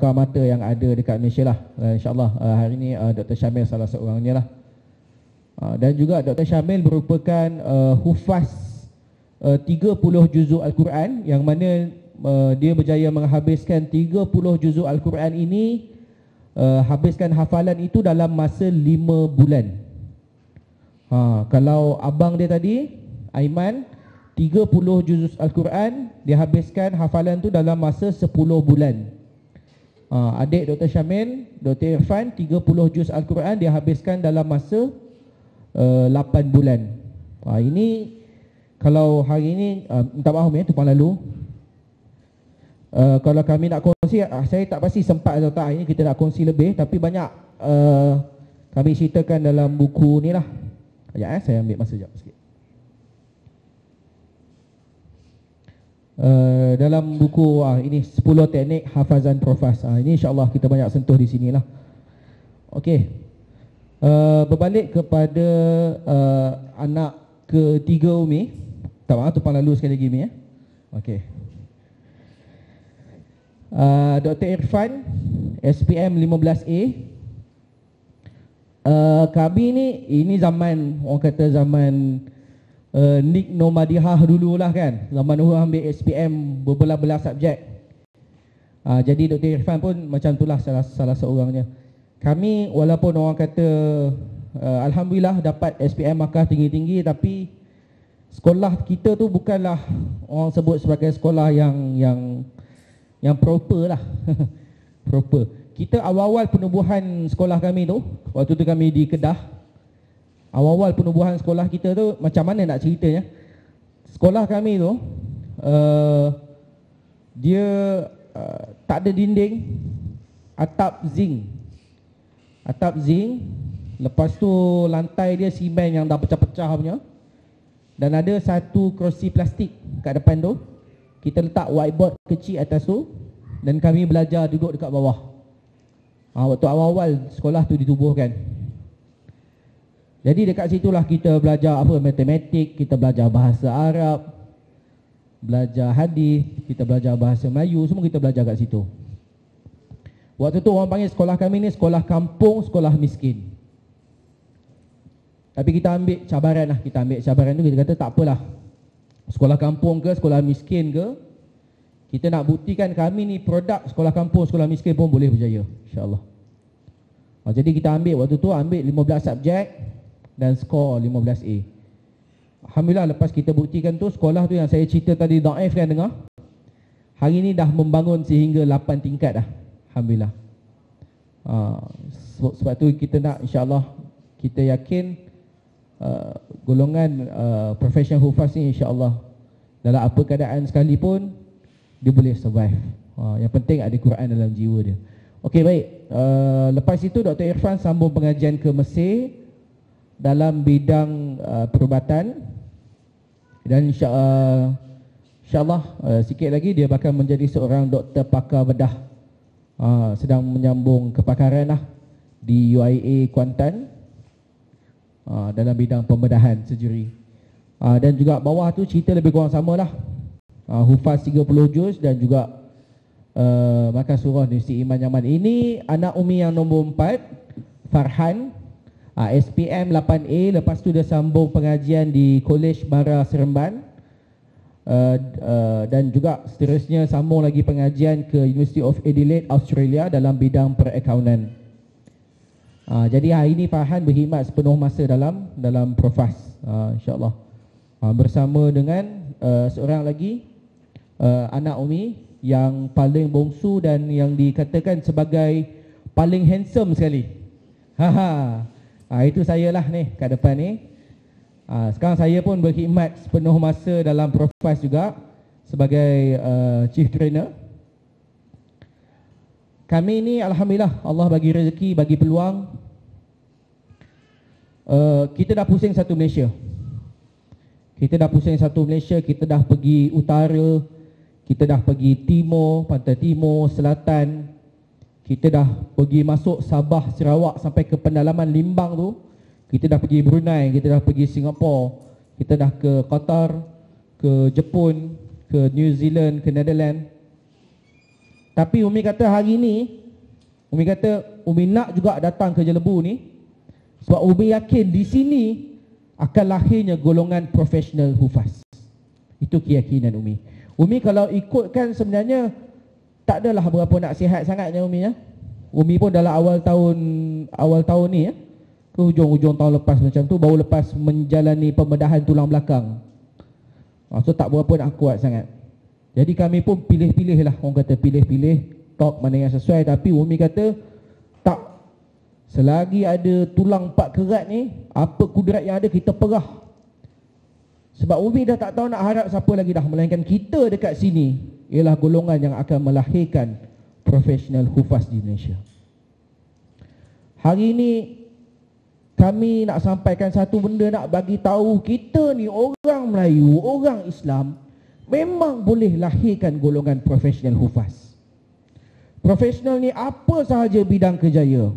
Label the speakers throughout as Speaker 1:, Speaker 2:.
Speaker 1: pakar mata yang ada dekat Malaysia lah. InsyaAllah hari ini Dr. Syamil salah seorangnya lah. Dan juga Dr. Syamil merupakan hufaz 30 juzuk Al-Quran, yang mana dia berjaya menghabiskan 30 juzuk Al-Quran ini, habiskan hafalan itu dalam masa 5 bulan. Kalau abang dia tadi, Aiman, 30 juzuk Al-Quran dia habiskan hafalan tu dalam masa 10 bulan. Adik Dr. Syamil, Dr. Irfan, 30 juz Al-Quran dia habiskan dalam masa 8 bulan. Ini kalau hari ini, minta maaf ya, tumpang lalu. Kalau kami nak kongsi, saya tak pasti sempat atau tak ini kita nak kongsi lebih, tapi banyak kami ceritakan dalam buku ni lah. Sekejap saya ambil masa sekejap sikit. Dalam buku ini 10 teknik hafazan profas. Ini insyaAllah kita banyak sentuh di sinilah. Okey. Berbalik kepada anak ketiga Umi. Tak maaf, tumpang lalu sekali lagi Umi ya. Okey. Dr. Irfan, SPM 15A. Kami ni, ini zaman, orang kata zaman Nik Nomadihah dululah kan. Zaman orang ambil SPM berbelah-belah subjek. Jadi Dr. Irfan pun macam itulah salah seorangnya. Kami walaupun orang kata Alhamdulillah dapat SPM markah tinggi-tinggi, tapi sekolah kita tu bukanlah orang sebut sebagai sekolah yang proper lah. Proper. Kita awal-awal penubuhan sekolah kami tu, waktu tu kami di Kedah. Awal-awal penubuhan sekolah kita tu macam mana nak ceritanya? Sekolah kami tu dia tak ada dinding, atap zinc. Atap zinc, lepas tu lantai dia simen yang dah pecah-pecah punya. Dan ada satu kerusi plastik kat depan tu. Kita letak whiteboard kecil atas tu, dan kami belajar duduk dekat bawah. Waktu awal-awal sekolah tu ditubuhkan. Jadi dekat situlah kita belajar matematik, kita belajar bahasa Arab, belajar hadis, kita belajar bahasa Melayu, semua kita belajar kat situ. Waktu tu orang panggil sekolah kami ni sekolah kampung, sekolah miskin. Tapi kita ambil cabaran lah, kita ambil cabaran tu, kita kata tak apalah. Sekolah kampung ke, sekolah miskin ke, kita nak buktikan kami ni produk sekolah kampung, sekolah miskin pun boleh berjaya, insyaAllah. Jadi kita ambil waktu tu, ambil 15 subjek dan skor 15A. Alhamdulillah lepas kita buktikan tu, sekolah tu yang saya cerita tadi Daif kan dengar, hari ni dah membangun sehingga 8 tingkat dah. Alhamdulillah. Sebab tu kita nak, insyaAllah, kita yakin golongan professional hufaz ni insyaAllah dalam apa keadaan sekalipun dia boleh survive. Yang penting ada Quran dalam jiwa dia. Okey, baik. Lepas itu Dr. Irfan sambung pengajian ke Mesir dalam bidang perubatan. Dan insyaAllah sikit lagi dia bakal menjadi seorang doktor pakar bedah. Sedang menyambung kepakaran lah di UIA Kuantan dalam bidang pembedahan surgery. Dan juga bawah tu cerita lebih kurang sama lah. Hufaz 30 juz dan juga makan surah Universiti Iman Yaman. Ini anak Umi yang nombor 4, Farhan, SPM 8A. Lepas tu dia sambung pengajian di Kolej Mara Seremban, dan juga seterusnya sambung lagi pengajian ke University of Adelaide, Australia dalam bidang perakaunan. Jadi hari ini Farhan berkhidmat sepenuh masa dalam profas, insyaAllah, bersama dengan seorang lagi anak Umi yang paling bongsu dan yang dikatakan sebagai paling handsome sekali. Itu saya lah ni kat depan ni. Sekarang saya pun berkhidmat sepenuh masa dalam profas juga sebagai chief trainer. Kami ni alhamdulillah Allah bagi rezeki, bagi peluang. Kita dah pusing satu Malaysia. Kita dah pergi utara, kita dah pergi timur, pantai timur, selatan. Kita dah pergi masuk Sabah, Sarawak sampai ke pendalaman Limbang tu. Kita dah pergi Brunei, kita dah pergi Singapura, kita dah ke Qatar, ke Jepun, ke New Zealand, ke Netherlands. Tapi Umi kata hari ni, Umi kata Umi nak juga datang ke Jelebu ni sebab Umi yakin di sini akan lahirnya golongan profesional hufaz. Itu keyakinan Umi. Umi kalau ikutkan sebenarnya tak adalah berapa nak sihat sangatnya Umi ya. Umi pun dalam awal tahun ni ya, ke hujung-hujung tahun lepas macam tu baru lepas menjalani pembedahan tulang belakang. So tak berapa nak kuat sangat. Jadi kami pun pilih-pilih lah, orang kata pilih-pilih talk mana yang sesuai. Tapi Umi kata tak, selagi ada tulang 4 kerat ni, apa kudrat yang ada kita perah. Sebab Umi dah tak tahu nak harap siapa lagi dah, melainkan kita dekat sini ialah golongan yang akan melahirkan profesional hufaz di Malaysia. Hari ini kami nak sampaikan satu benda, nak bagi tahu kita ni orang Melayu, orang Islam memang boleh lahirkan golongan profesional hufaz. Profesional ni apa sahaja bidang kerjaya.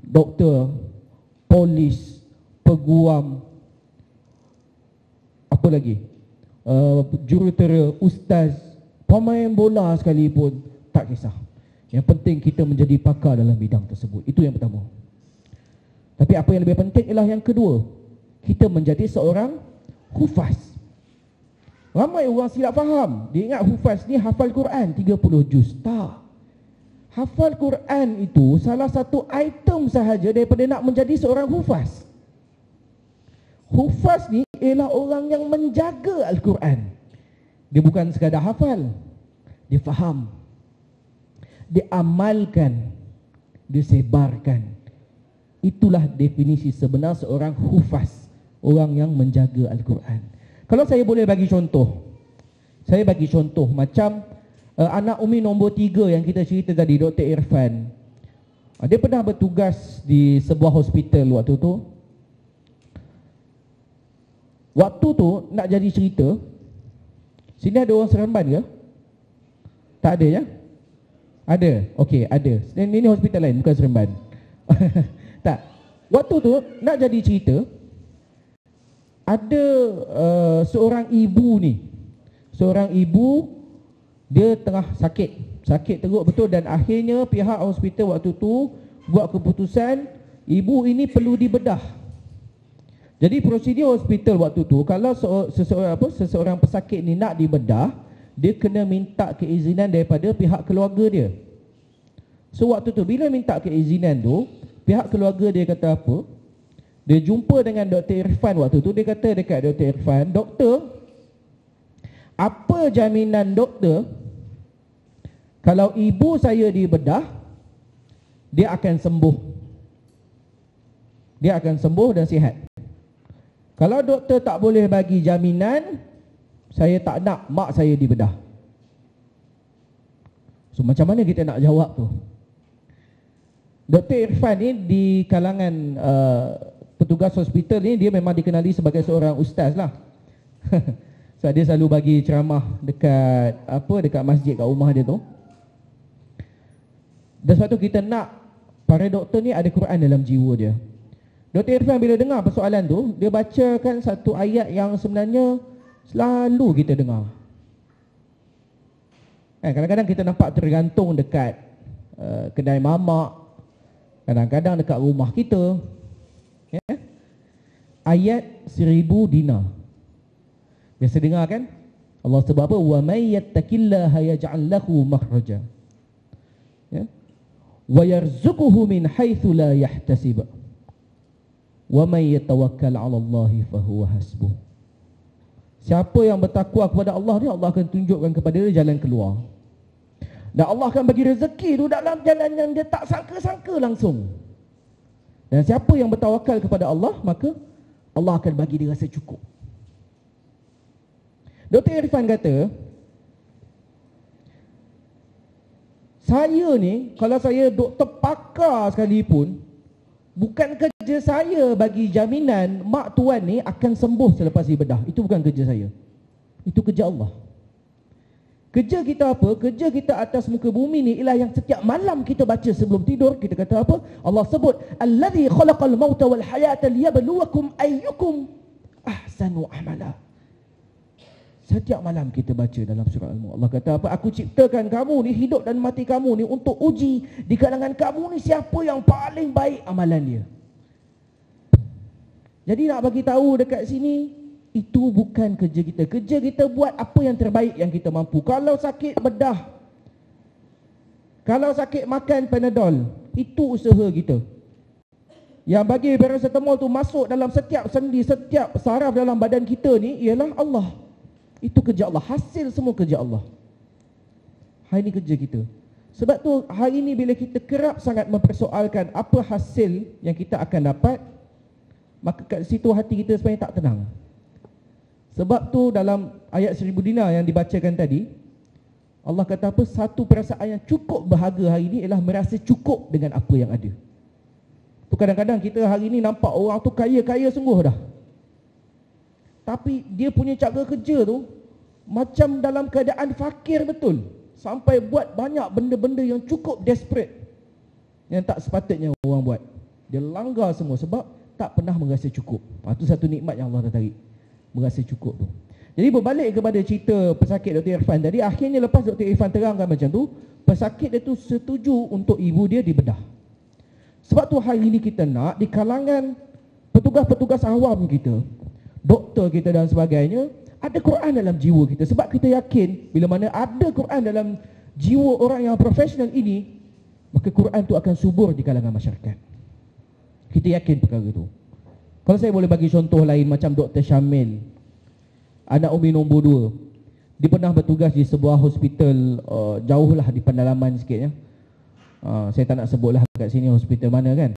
Speaker 1: Doktor, polis, peguam, apa lagi? Jurutera, ustaz, pemain bola sekalipun, tak kisah. Yang penting kita menjadi pakar dalam bidang tersebut. Itu yang pertama. Tapi apa yang lebih penting ialah yang kedua, kita menjadi seorang hufaz. Ramai orang silap faham. Dia ingat hufaz ni hafal Quran 30 juz. Tak. Hafal Quran itu salah satu item sahaja daripada nak menjadi seorang hufaz. Hufaz ni ialah orang yang menjaga Al-Quran. Dia bukan sekadar hafal, dia faham, dia amalkan, dia sebarkan. Itulah definisi sebenar seorang hufaz, orang yang menjaga Al-Quran. Kalau saya boleh bagi contoh, saya bagi contoh macam anak Umi nombor 3 yang kita cerita tadi, Dr. Irfan. Dia pernah bertugas di sebuah hospital waktu tu. Waktu tu nak jadi cerita, sini ada orang Seremban ke? Tak ada ya? Ada? Okey, ada. Ini hospital lain, bukan Seremban. Tak. Waktu tu nak jadi cerita, ada seorang ibu ni. Seorang ibu, dia tengah sakit teruk betul, dan akhirnya pihak hospital waktu tu buat keputusan ibu ini perlu dibedah. Jadi prosedur hospital waktu tu, kalau seseorang pesakit ni nak dibedah, dia kena minta keizinan daripada pihak keluarga dia. So waktu tu bila minta keizinan tu, pihak keluarga dia kata apa? Dia jumpa dengan Dr. Irfan waktu tu, dia kata dekat Dr. Irfan, "Doktor, apa jaminan doktor kalau ibu saya dibedah, dia akan sembuh? Dia akan sembuh dan sihat. Kalau doktor tak boleh bagi jaminan, saya tak nak mak saya dibedah." So macam mana kita nak jawab tu? Dr. Irfan ni di kalangan petugas hospital ni, dia memang dikenali sebagai seorang ustaz lah. So dia selalu bagi ceramah dekat masjid kat rumah dia tu. Dan sebab tu kita nak para doktor ni ada Quran dalam jiwa dia. Dr. Irfan bila dengar persoalan tu, dia bacakan satu ayat yang sebenarnya selalu kita dengar. Kadang-kadang kita nampak tergantung dekat kedai mamak, kadang-kadang dekat rumah kita. Ayat 1000 dinar. Biasa dengar kan? Allah sebut apa? "Wa may yattaqillaha yaj'al lahu makhraja." Ya. "Wa yarzuquhu min haitsu la yahtasib. Wa may yatawakkal 'ala Allahi fa huwa hasbuh." Siapa yang bertakwa kepada Allah ni, Allah akan tunjukkan kepada dia jalan keluar. Dan Allah akan bagi rezeki tu dalam jalan yang dia tak sangka-sangka langsung. Dan siapa yang bertawakal kepada Allah, maka Allah akan bagi dia rasa cukup. Dr. Irfan kata, saya ni, kalau saya doktor pakar sekalipun, bukan kerja saya bagi jaminan mak tuan ni akan sembuh selepas dibedah. Itu bukan kerja saya. Itu kerja Allah. Kerja kita apa? Kerja kita atas muka bumi ni ialah yang setiap malam kita baca sebelum tidur. Kita kata apa? Allah sebut, "Allazi khalaqal mauta wal hayata liyabluwakum ayyukum ahsanu amala." Setiap malam kita baca dalam surah Al-Mulk. Allah kata apa? Aku ciptakan kamu ni, hidup dan mati kamu ni untuk uji di kalangan kamu ni siapa yang paling baik amalan dia. Jadi nak bagi tahu dekat sini, itu bukan kerja kita. Kerja kita buat apa yang terbaik yang kita mampu. Kalau sakit bedah, kalau sakit makan Panadol, itu usaha kita. Yang bagi paracetamol tu masuk dalam setiap sendi, setiap saraf dalam badan kita ni ialah Allah. Itu kerja Allah. Hasil semua kerja Allah. Hari ini kerja kita. Sebab tu hari ini bila kita kerap sangat mempersoalkan apa hasil yang kita akan dapat, maka kat situ hati kita sebenarnya tak tenang. Sebab tu dalam ayat 1000 dinar yang dibacakan tadi, Allah kata apa? Satu perasaan yang cukup berharga hari ini ialah merasa cukup dengan apa yang ada. Tu kadang-kadang kita hari ini nampak orang tu kaya-kaya sungguh dah. Tapi dia punya cara kerja tu macam dalam keadaan fakir betul. Sampai buat banyak benda-benda yang cukup desperate, yang tak sepatutnya orang buat. Dia langgar semua sebab tak pernah merasa cukup. Itu satu nikmat yang Allah dah tarik, merasa cukup tu. Jadi berbalik kepada cerita pesakit Dr. Irfan tadi, akhirnya lepas Dr. Irfan terangkan macam tu, pesakit dia tu setuju untuk ibu dia dibedah. Sebab tu hari ini kita nak di kalangan petugas-petugas awam kita, doktor kita dan sebagainya, ada Quran dalam jiwa kita. Sebab kita yakin bila mana ada Quran dalam jiwa orang yang profesional ini, maka Quran tu akan subur di kalangan masyarakat. Kita yakin perkara itu. Kalau saya boleh bagi contoh lain macam Dr. Syamil, anak Umi nombor 2. Dia pernah bertugas di sebuah hospital jauh lah di pendalaman sikit ya. Saya tak nak sebutlah kat sini hospital mana kan.